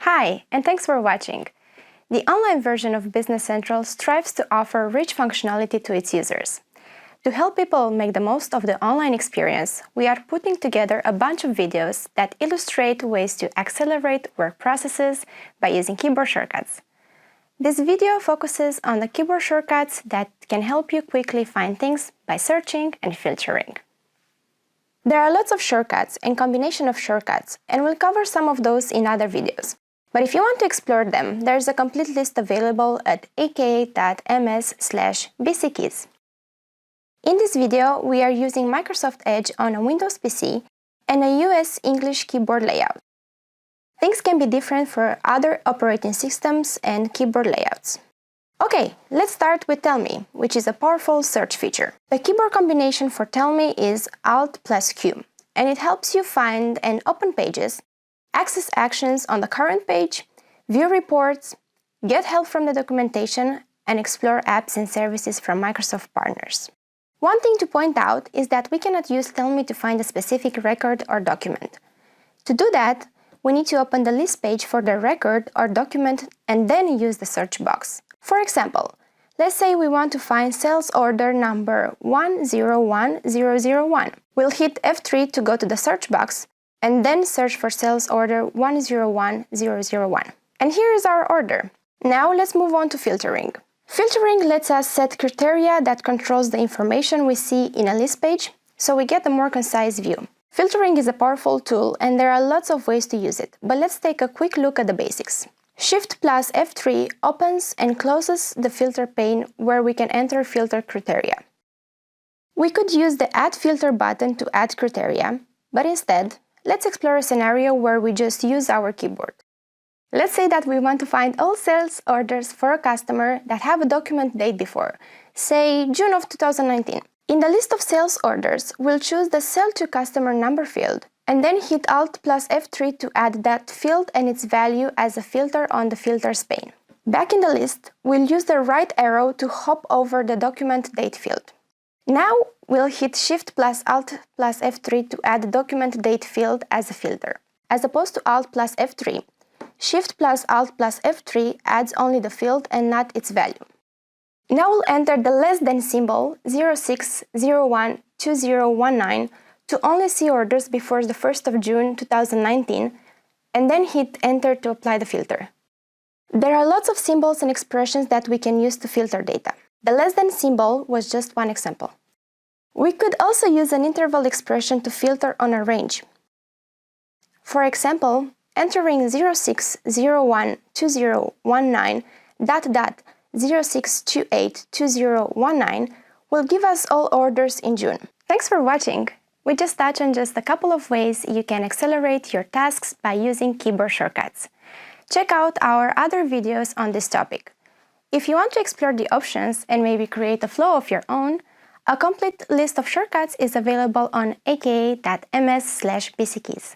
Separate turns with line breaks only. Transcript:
Hi, and thanks for watching. The online version of Business Central strives to offer rich functionality to its users. To help people make the most of the online experience, we are putting together a bunch of videos that illustrate ways to accelerate work processes by using keyboard shortcuts. This video focuses on the keyboard shortcuts that can help you quickly find things by searching and filtering. There are lots of shortcuts and combination of shortcuts, and we'll cover some of those in other videos. But if you want to explore them, there's a complete list available at aka.ms/bckeys. In this video, we are using Microsoft Edge on a Windows PC and a US English keyboard layout. Things can be different for other operating systems and keyboard layouts. Okay, let's start with Tell Me, which is a powerful search feature. The keyboard combination for Tell Me is Alt plus Q, and it helps you find and open pages, access actions on the current page, view reports, get help from the documentation, and explore apps and services from Microsoft partners. One thing to point out is that we cannot use Tell Me to find a specific record or document. To do that, we need to open the list page for the record or document and then use the search box. For example, let's say we want to find sales order number 101001. We'll hit F3 to go to the search box and then search for sales order 101001. And here is our order. Now let's move on to filtering. Filtering lets us set criteria that controls the information we see in a list page, so we get a more concise view. Filtering is a powerful tool and there are lots of ways to use it, but let's take a quick look at the basics. Shift plus F3 opens and closes the filter pane where we can enter filter criteria. We could use the Add Filter button to add criteria, but instead, let's explore a scenario where we just use our keyboard. Let's say that we want to find all sales orders for a customer that have a document date before, say June of 2019. In the list of sales orders, we'll choose the Sell to Customer number field and then hit Alt plus F3 to add that field and its value as a filter on the filters pane. Back in the list, we'll use the right arrow to hop over the document date field. Now we'll hit Shift plus Alt plus F3 to add the document date field as a filter. As opposed to Alt plus F3, Shift plus Alt plus F3 adds only the field and not its value. Now we'll enter the less than symbol 06012019 to only see orders before the 1st of June 2019 and then hit Enter to apply the filter. There are lots of symbols and expressions that we can use to filter data. The less than symbol was just one example. We could also use an interval expression to filter on a range. For example, entering 06012019 ... 06282019 will give us all orders in June. Thanks for watching! We just touched on just a couple of ways you can accelerate your tasks by using keyboard shortcuts. Check out our other videos on this topic. If you want to explore the options and maybe create a flow of your own, a complete list of shortcuts is available on aka.ms/bckeys.